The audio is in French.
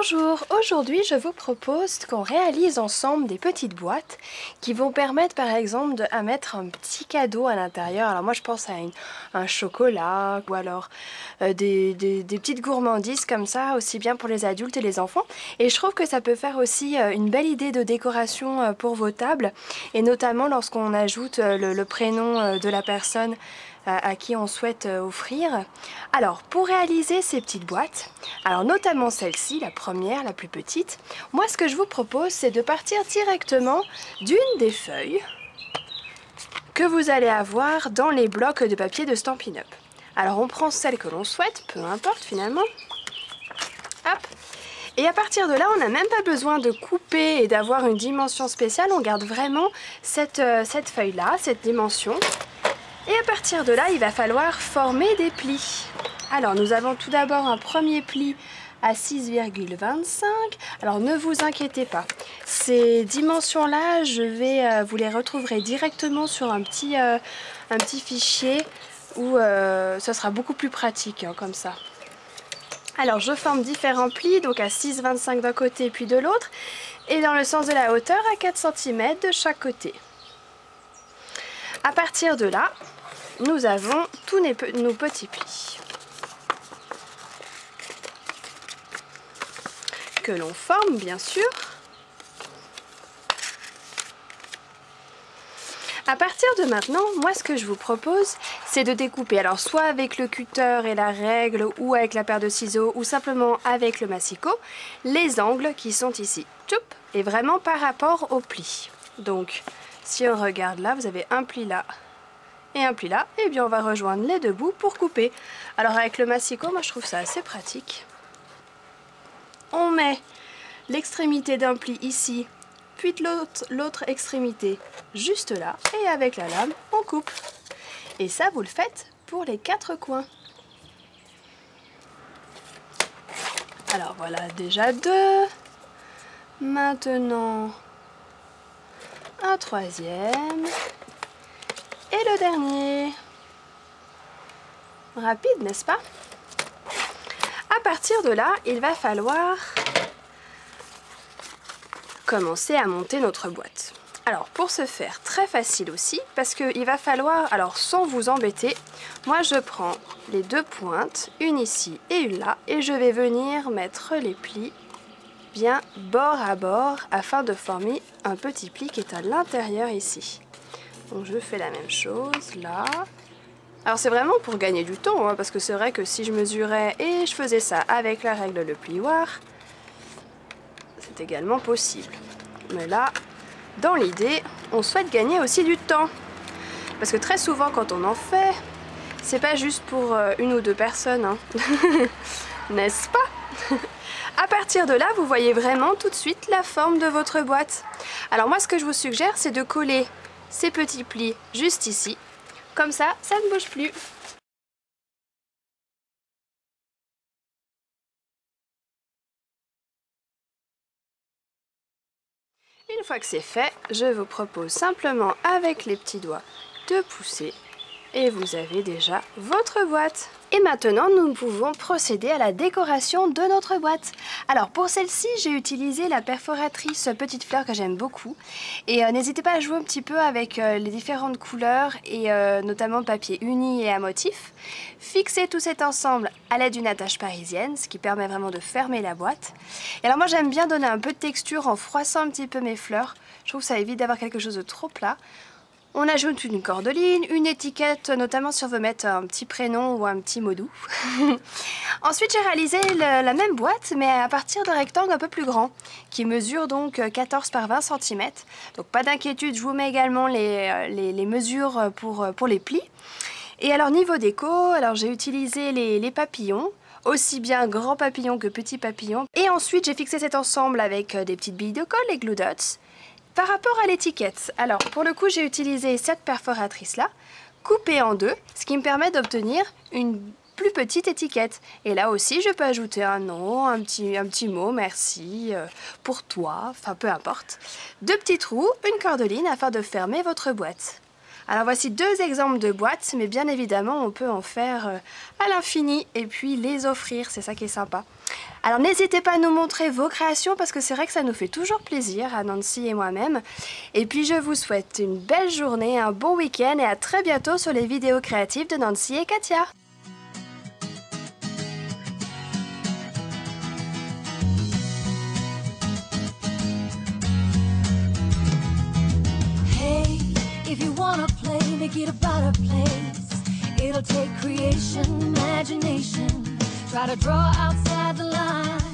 Bonjour, aujourd'hui je vous propose qu'on réalise ensemble des petites boîtes qui vont permettre par exemple de mettre un petit cadeau à l'intérieur. Alors moi je pense à un chocolat ou alors des petites gourmandises comme ça, aussi bien pour les adultes et les enfants. Et je trouve que ça peut faire aussi une belle idée de décoration pour vos tables, et notamment lorsqu'on ajoute le prénom de la personne à qui on souhaite offrir. Alors pour réaliser ces petites boîtes, alors notamment celle-ci, la première, la plus petite, moi ce que je vous propose c'est de partir directement d'une des feuilles que vous allez avoir dans les blocs de papier de Stampin' Up. Alors on prend celle que l'on souhaite, peu importe finalement, hop. Et à partir de là, on n'a même pas besoin de couper et d'avoir une dimension spéciale, on garde vraiment cette feuille-là, cette dimension. Et à partir de là, il va falloir former des plis. Alors nous avons tout d'abord un premier pli à 6,25. Alors ne vous inquiétez pas, ces dimensions-là, vous les retrouverez directement sur un petit fichier où ça sera beaucoup plus pratique comme ça. Alors je forme différents plis, donc à 6,25 d'un côté puis de l'autre, et dans le sens de la hauteur à 4 cm de chaque côté. À partir de là, nous avons tous nos petits plis que l'on forme bien sûr. À partir de maintenant, moi ce que je vous propose, c'est de découper, alors soit avec le cutter et la règle, ou avec la paire de ciseaux, ou simplement avec le massicot, les angles qui sont ici, et vraiment par rapport au pli. Donc si on regarde là, vous avez un pli là et un pli là, et bien on va rejoindre les deux bouts pour couper. Alors avec le massicot, moi je trouve ça assez pratique. On met l'extrémité d'un pli ici, puis de l'autre extrémité juste là, et avec la lame on coupe. Et ça vous le faites pour les 4 coins. Alors voilà déjà 2. Maintenant un troisième. Et le dernier. Rapide, n'est-ce pas? À partir de là, il va falloir commencer à monter notre boîte. Alors pour ce faire, très facile aussi, parce qu'il va falloir, alors sans vous embêter, moi je prends les deux pointes, une ici et une là, et je vais venir mettre les plis bien bord à bord afin de former un petit pli qui est à l'intérieur ici. Donc je fais la même chose là. Alors c'est vraiment pour gagner du temps, hein, parce que c'est vrai que si je mesurais et je faisais ça avec la règle le plioir, c'est également possible. Mais là, dans l'idée, on souhaite gagner aussi du temps. Parce que très souvent quand on en fait, c'est pas juste pour une ou deux personnes, hein. N'est-ce pas? À partir de là, vous voyez vraiment tout de suite la forme de votre boîte. Alors moi ce que je vous suggère, c'est de coller ces petits plis juste ici, comme ça ne bouge plus. Une fois que c'est fait, je vous propose simplement avec les petits doigts de pousser et vous avez déjà votre boîte. Et maintenant, nous pouvons procéder à la décoration de notre boîte. Alors pour celle-ci, j'ai utilisé la perforatrice petite fleur que j'aime beaucoup. Et n'hésitez pas à jouer un petit peu avec les différentes couleurs et notamment papier uni et à motif. Fixez tout cet ensemble à l'aide d'une attache parisienne, ce qui permet vraiment de fermer la boîte. Et alors moi j'aime bien donner un peu de texture en froissant un petit peu mes fleurs. Je trouve que ça évite d'avoir quelque chose de trop plat. On ajoute une cordeline, une étiquette, notamment si on veut mettre un petit prénom ou un petit mot doux. Ensuite, j'ai réalisé la même boîte, mais à partir de rectangles un peu plus grands, qui mesurent donc 14 par 20 cm. Donc pas d'inquiétude, je vous mets également les mesures pour les plis. Et alors niveau déco, alors j'ai utilisé les papillons, aussi bien grands papillons que petits papillons. Et ensuite, j'ai fixé cet ensemble avec des petites billes de colle, les glue dots. Par rapport à l'étiquette, alors pour le coup j'ai utilisé cette perforatrice là, coupée en deux, ce qui me permet d'obtenir une plus petite étiquette. Et là aussi je peux ajouter un nom, un petit mot, merci, pour toi, enfin peu importe. Deux petits trous, une cordeline afin de fermer votre boîte. Alors voici deux exemples de boîtes, mais bien évidemment on peut en faire à l'infini et puis les offrir, c'est ça qui est sympa. Alors n'hésitez pas à nous montrer vos créations parce que c'est vrai que ça nous fait toujours plaisir à Nancy et moi-même. Et puis je vous souhaite une belle journée, un bon week-end et à très bientôt sur les vidéos créatives de Nancy et Katia. Hey, if you wanna play, make it a better place. It'll take creation, imagination. Try to draw outside the line.